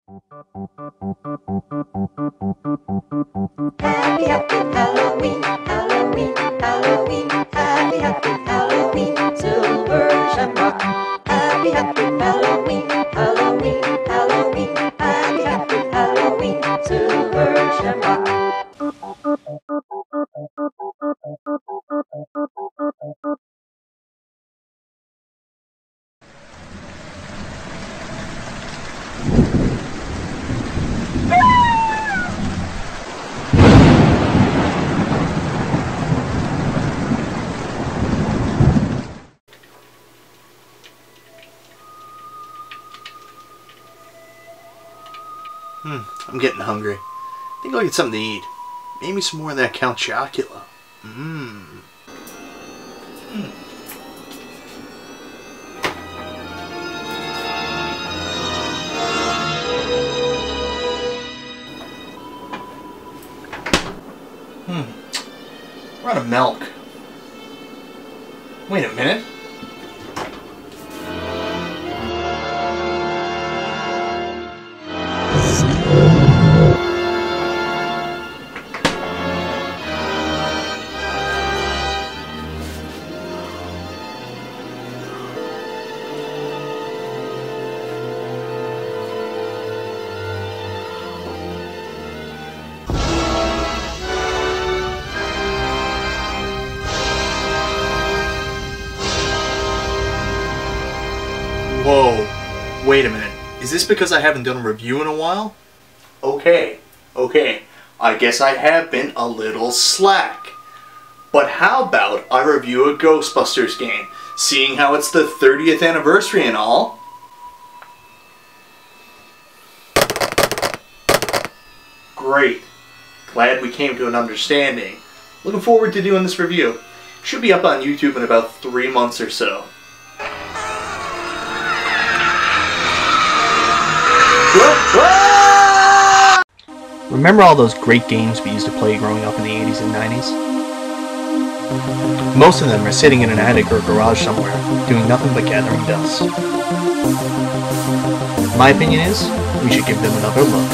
Happy, happy Halloween, Halloween, Halloween. Happy, happy Halloween, silver shamrock. Happy, happy Halloween, Halloween, Halloween. Happy, happy Halloween, silver shamrock. I'm getting hungry. I think I'll get something to eat. Maybe some more of that Count Chocula. We're out of milk. Wait a minute. Whoa, wait a minute. Is this because I haven't done a review in a while? Okay, I guess I have been a little slack. But how about I review a Ghostbusters game, seeing how it's the 30th anniversary and all? Great. Glad we came to an understanding. Looking forward to doing this review. Should be up on YouTube in about 3 months or so. Remember all those great games we used to play growing up in the 80s and 90s? Most of them are sitting in an attic or garage somewhere, doing nothing but gathering dust. My opinion is, we should give them another look.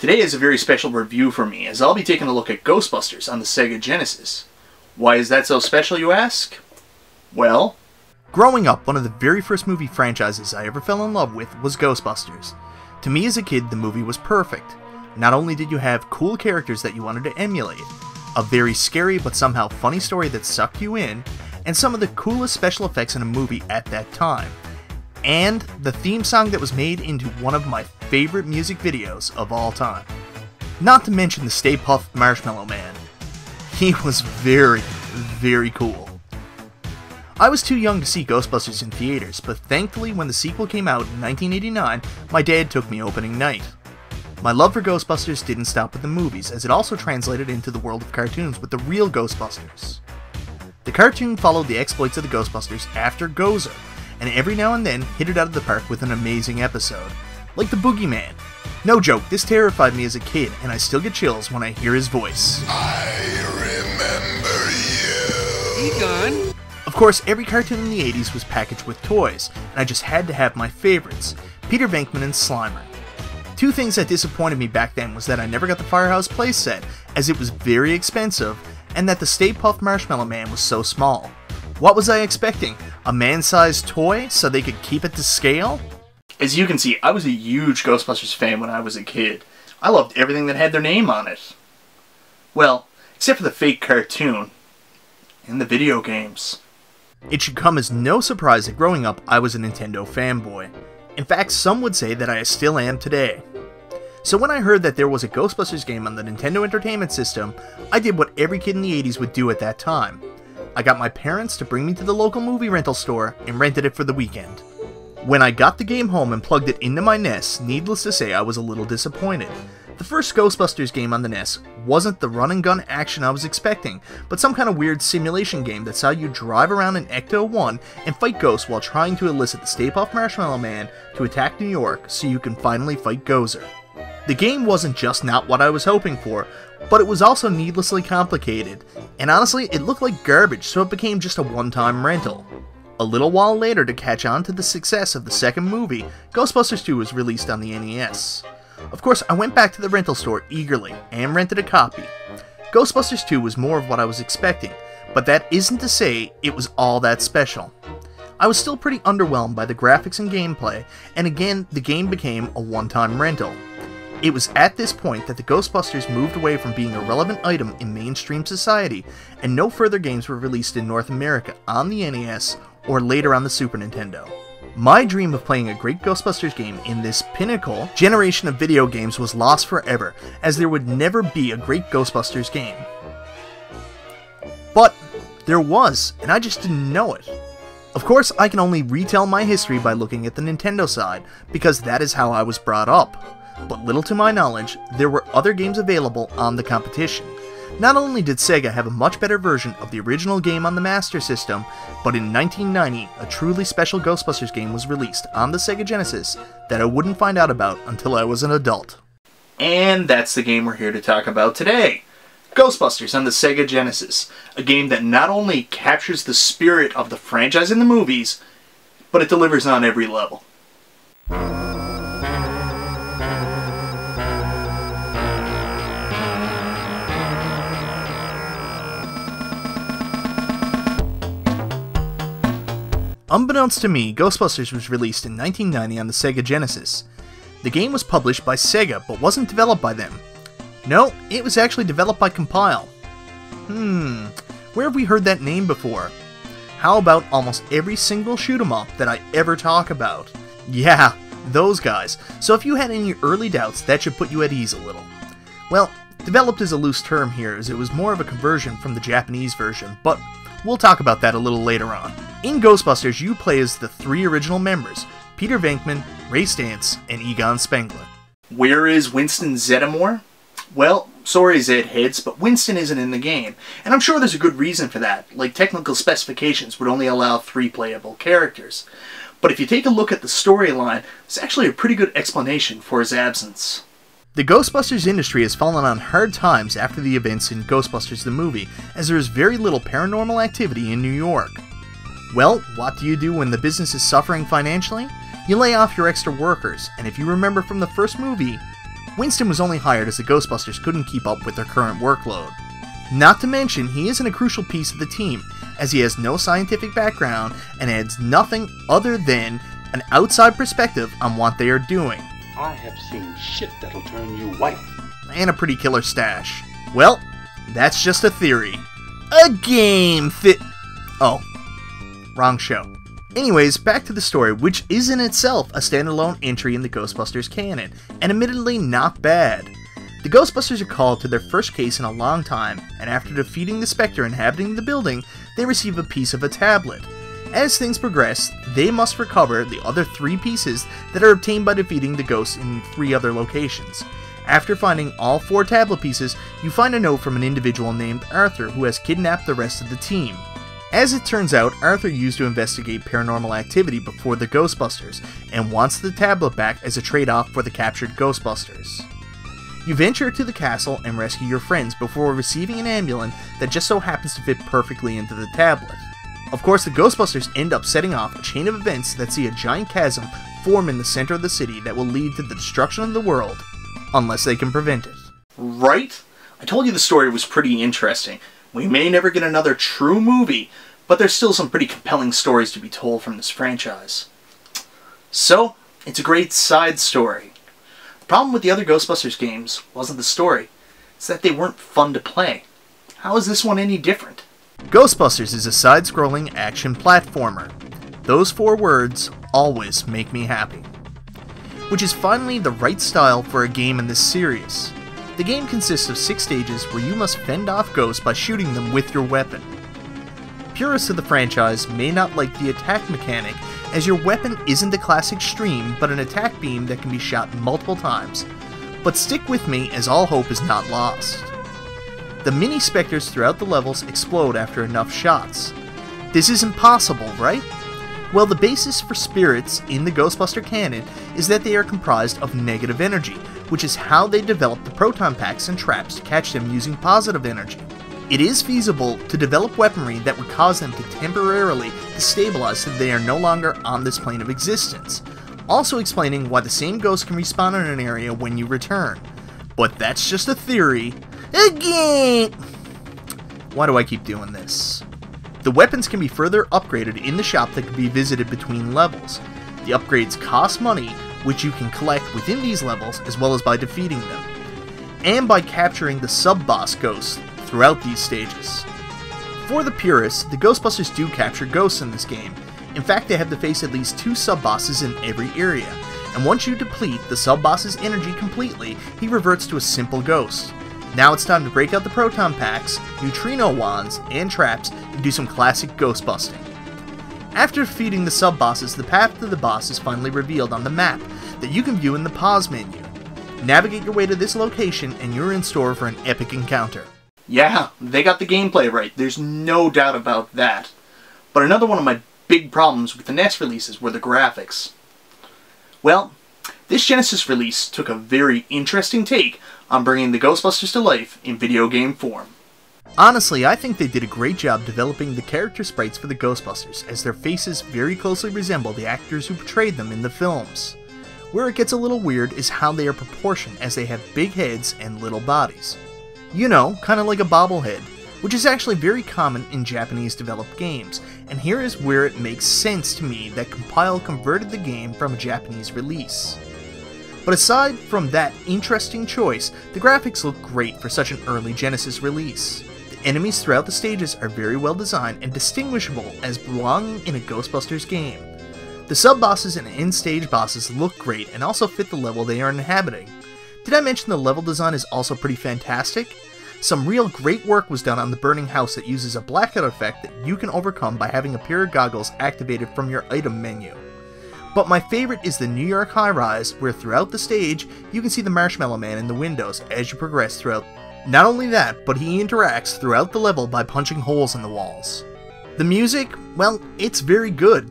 Today is a very special review for me, as I'll be taking a look at Ghostbusters on the Sega Genesis. Why is that so special, you ask? Well, growing up, one of the very first movie franchises I ever fell in love with was Ghostbusters. To me as a kid, the movie was perfect. Not only did you have cool characters that you wanted to emulate, a very scary but somehow funny story that sucked you in, and some of the coolest special effects in a movie at that time. And the theme song that was made into one of my favorite music videos of all time. Not to mention the Stay Puft Marshmallow Man. He was very, very cool. I was too young to see Ghostbusters in theaters, but thankfully when the sequel came out in 1989, my dad took me opening night. My love for Ghostbusters didn't stop with the movies, as it also translated into the world of cartoons with the real Ghostbusters. The cartoon followed the exploits of the Ghostbusters after Gozer, and every now and then hit it out of the park with an amazing episode, like the Boogeyman. No joke, this terrified me as a kid, and I still get chills when I hear his voice. I remember you. Egon? Of course, every cartoon in the 80s was packaged with toys, and I just had to have my favorites, Peter Venkman and Slimer. Two things that disappointed me back then was that I never got the Firehouse playset, as it was very expensive, and that the Stay Puft Marshmallow Man was so small. What was I expecting? A man-sized toy so they could keep it to scale? As you can see, I was a huge Ghostbusters fan when I was a kid. I loved everything that had their name on it. Well, except for the fake cartoon and the video games. It should come as no surprise that growing up I was a Nintendo fanboy. In fact, some would say that I still am today. So when I heard that there was a Ghostbusters game on the Nintendo Entertainment System, I did what every kid in the 80s would do at that time. I got my parents to bring me to the local movie rental store and rented it for the weekend. When I got the game home and plugged it into my NES, needless to say I was a little disappointed. The first Ghostbusters game on the NES wasn't the run-and-gun action I was expecting, but some kind of weird simulation game that saw you drive around in Ecto-1 and fight ghosts while trying to elicit the Stay Puft Marshmallow Man to attack New York so you can finally fight Gozer. The game wasn't just not what I was hoping for, but it was also needlessly complicated, and honestly it looked like garbage, so it became just a one-time rental. A little while later, to catch on to the success of the second movie, Ghostbusters 2 was released on the NES. Of course, I went back to the rental store eagerly and rented a copy. Ghostbusters 2 was more of what I was expecting, but that isn't to say it was all that special. I was still pretty underwhelmed by the graphics and gameplay, and again, the game became a one-time rental. It was at this point that the Ghostbusters moved away from being a relevant item in mainstream society, and no further games were released in North America on the NES or later on the Super Nintendo. My dream of playing a great Ghostbusters game in this pinnacle generation of video games was lost forever, as there would never be a great Ghostbusters game. But there was, and I just didn't know it. Of course, I can only retell my history by looking at the Nintendo side, because that is how I was brought up. But little to my knowledge, there were other games available on the competition. Not only did Sega have a much better version of the original game on the Master System, but in 1990, a truly special Ghostbusters game was released on the Sega Genesis that I wouldn't find out about until I was an adult. And that's the game we're here to talk about today. Ghostbusters on the Sega Genesis, a game that not only captures the spirit of the franchise in the movies, but it delivers on every level. Unbeknownst to me, Ghostbusters was released in 1990 on the Sega Genesis. The game was published by Sega, but wasn't developed by them. No, it was actually developed by Compile. Where have we heard that name before? How about almost every single shoot-'em-up that I ever talk about? Yeah, those guys. So if you had any early doubts, that should put you at ease a little. Well, developed is a loose term here, as it was more of a conversion from the Japanese version, but we'll talk about that a little later on. In Ghostbusters, you play as the three original members, Peter Venkman, Ray Stantz, and Egon Spengler. Where is Winston Zeddemore? Well, sorry Zed heads, but Winston isn't in the game, and I'm sure there's a good reason for that, like technical specifications would only allow 3 playable characters. But if you take a look at the storyline, there's actually a pretty good explanation for his absence. The Ghostbusters industry has fallen on hard times after the events in Ghostbusters the movie, as there is very little paranormal activity in New York. Well, what do you do when the business is suffering financially? You lay off your extra workers, and if you remember from the first movie, Winston was only hired as the Ghostbusters couldn't keep up with their current workload. Not to mention, he isn't a crucial piece of the team, as he has no scientific background and adds nothing other than an outside perspective on what they are doing. I have seen shit that'll turn you white. And a pretty killer stash. Well, that's just a theory. A game Oh, wrong show. Anyways, back to the story, which is in itself a standalone entry in the Ghostbusters canon, and admittedly not bad. The Ghostbusters are called to their first case in a long time, and after defeating the Spectre inhabiting the building, they receive a piece of a tablet. As things progress, they must recover the other 3 pieces that are obtained by defeating the ghosts in 3 other locations. After finding all 4 tablet pieces, you find a note from an individual named Arthur who has kidnapped the rest of the team. As it turns out, Arthur used to investigate paranormal activity before the Ghostbusters, and wants the tablet back as a trade-off for the captured Ghostbusters. You venture to the castle and rescue your friends before receiving an ambulance that just so happens to fit perfectly into the tablet. Of course, the Ghostbusters end up setting off a chain of events that see a giant chasm form in the center of the city that will lead to the destruction of the world, unless they can prevent it. Right? I told you the story was pretty interesting. We may never get another true movie, but there's still some pretty compelling stories to be told from this franchise. So, It's a great side story. The problem with the other Ghostbusters games wasn't the story, it's that they weren't fun to play. How is this one any different? Ghostbusters is a side-scrolling action platformer. Those 4 words always make me happy. Which is finally the right style for a game in this series. The game consists of 6 stages where you must fend off ghosts by shooting them with your weapon. Purists of the franchise may not like the attack mechanic, as your weapon isn't the classic stream but an attack beam that can be shot multiple times. But stick with me, as all hope is not lost. The mini specters throughout the levels explode after enough shots. This isn't possible, right? Well, the basis for spirits in the Ghostbuster canon is that they are comprised of negative energy, which is how they developed the proton packs and traps to catch them using positive energy. It is feasible to develop weaponry that would cause them to temporarily destabilize so they are no longer on this plane of existence, also explaining why the same ghost can respawn in an area when you return. But that's just a theory. Again! Why do I keep doing this? The weapons can be further upgraded in the shop that can be visited between levels. The upgrades cost money, which you can collect within these levels as well as by defeating them, and by capturing the sub-boss ghosts throughout these stages. For the purists, the Ghostbusters do capture ghosts in this game. In fact, they have to face at least 2 sub-bosses in every area, and once you deplete the sub-boss's energy completely, he reverts to a simple ghost. Now it's time to break out the proton packs, neutrino wands, and traps and do some classic ghost busting. After defeating the sub-bosses, the path to the boss is finally revealed on the map that you can view in the pause menu. Navigate your way to this location and you're in store for an epic encounter. Yeah, they got the gameplay right, there's no doubt about that. But another one of my big problems with the NES releases were the graphics. Well, this Genesis release took a very interesting take on bringing the Ghostbusters to life in video game form. Honestly, I think they did a great job developing the character sprites for the Ghostbusters, as their faces very closely resemble the actors who portrayed them in the films. Where it gets a little weird is how they are proportioned, as they have big heads and little bodies. You know, kinda like a bobblehead, which is actually very common in Japanese developed games, and here is where it makes sense to me that Compile converted the game from a Japanese release. But aside from that interesting choice, the graphics look great for such an early Genesis release. The enemies throughout the stages are very well designed and distinguishable as belonging in a Ghostbusters game. The sub-bosses and end-stage bosses look great and also fit the level they are inhabiting. Did I mention the level design is also pretty fantastic? Some real great work was done on the burning house that uses a blackout effect that you can overcome by having a pair of goggles activated from your item menu. But my favorite is the New York high-rise, where throughout the stage, you can see the Marshmallow Man in the windows as you progress throughout. Not only that, but he interacts throughout the level by punching holes in the walls. The music, well, it's very good.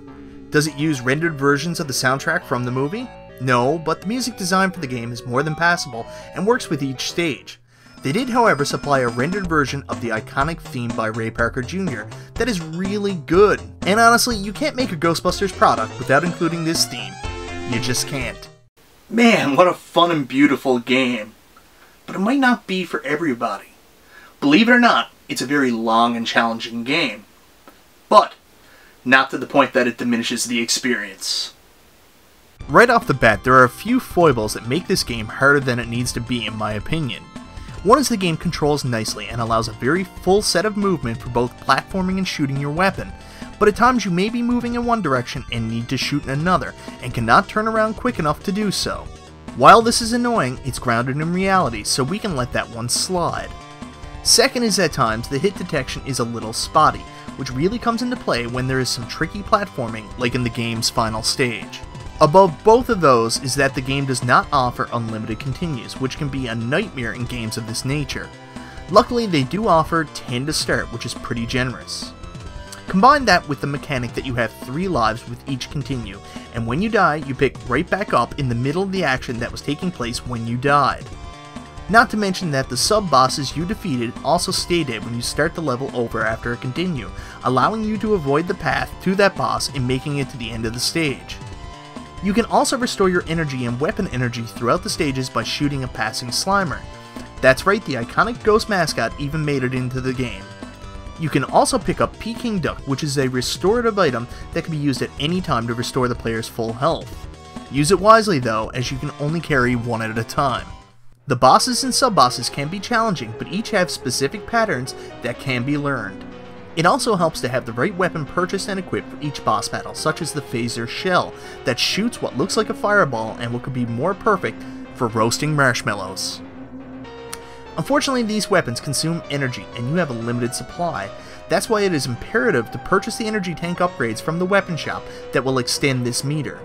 Does it use rendered versions of the soundtrack from the movie? No, but the music design for the game is more than passable and works with each stage. They did, however, supply a rendered version of the iconic theme by Ray Parker Jr. that is really good. And honestly, you can't make a Ghostbusters product without including this theme. You just can't. Man, what a fun and beautiful game. But it might not be for everybody. Believe it or not, it's a very long and challenging game. But not to the point that it diminishes the experience. Right off the bat, there are a few foibles that make this game harder than it needs to be, in my opinion. One is the game controls nicely and allows a very full set of movement for both platforming and shooting your weapon, but at times you may be moving in one direction and need to shoot in another, and cannot turn around quick enough to do so. While this is annoying, it's grounded in reality, so we can let that one slide. Second is at times the hit detection is a little spotty, which really comes into play when there is some tricky platforming, like in the game's final stage. Above both of those is that the game does not offer unlimited continues, which can be a nightmare in games of this nature. Luckily, they do offer 10 to start, which is pretty generous. Combine that with the mechanic that you have 3 lives with each continue, and when you die, you pick right back up in the middle of the action that was taking place when you died. Not to mention that the sub-bosses you defeated also stay dead when you start the level over after a continue, allowing you to avoid the path to that boss and making it to the end of the stage. You can also restore your energy and weapon energy throughout the stages by shooting a passing Slimer. That's right, the iconic ghost mascot even made it into the game. You can also pick up Peking Duck, which is a restorative item that can be used at any time to restore the player's full health. Use it wisely though, as you can only carry one at a time. The bosses and sub-bosses can be challenging, but each have specific patterns that can be learned. It also helps to have the right weapon purchased and equipped for each boss battle, such as the phaser shell that shoots what looks like a fireball and what could be more perfect for roasting marshmallows. Unfortunately, these weapons consume energy and you have a limited supply. That's why it is imperative to purchase the energy tank upgrades from the weapon shop that will extend this meter.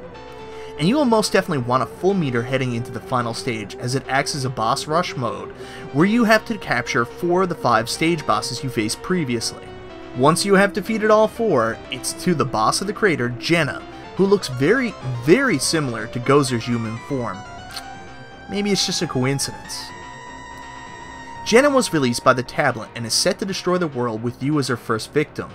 And you will most definitely want a full meter heading into the final stage, as it acts as a boss rush mode, where you have to capture 4 of the 5 stage bosses you faced previously. Once you have defeated all 4, it's to the boss of the crater, GENIE, who looks very, very similar to Gozer's human form. Maybe it's just a coincidence. GENIE was released by the tablet and is set to destroy the world with you as her first victim.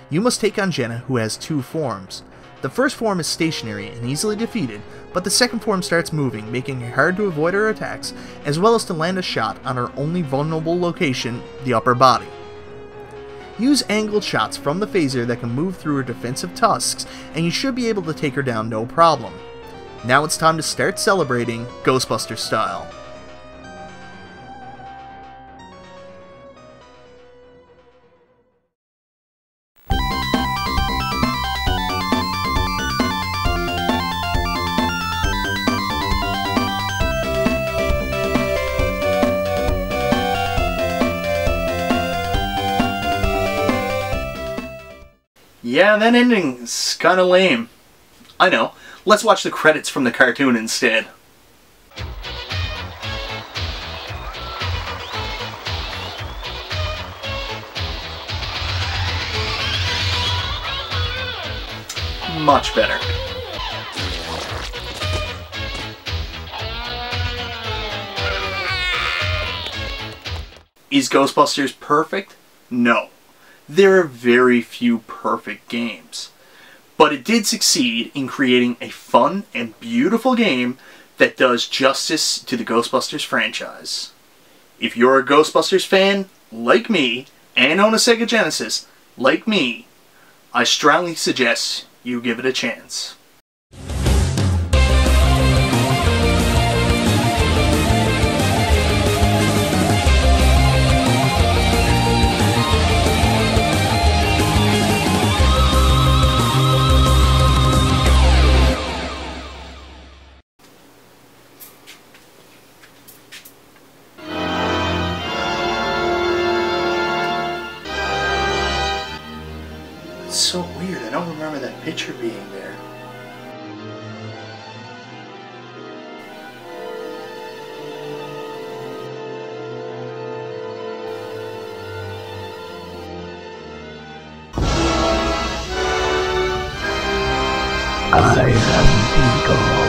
You must take on GENIE, who has 2 forms. The first form is stationary and easily defeated, but the second form starts moving, making it hard to avoid her attacks, as well as to land a shot on her only vulnerable location, the upper body. Use angled shots from the phaser that can move through her defensive tusks, and you should be able to take her down no problem. Now it's time to start celebrating Ghostbusters style. Yeah, that ending's kinda lame. I know. Let's watch the credits from the cartoon instead. Much better. Is Ghostbusters perfect? No. There are very few perfect games. But it did succeed in creating a fun and beautiful game that does justice to the Ghostbusters franchise. If you're a Ghostbusters fan, like me, and own a Sega Genesis, like me, I strongly suggest you give it a chance. It's so weird, I don't remember that picture being there. I am Beagle.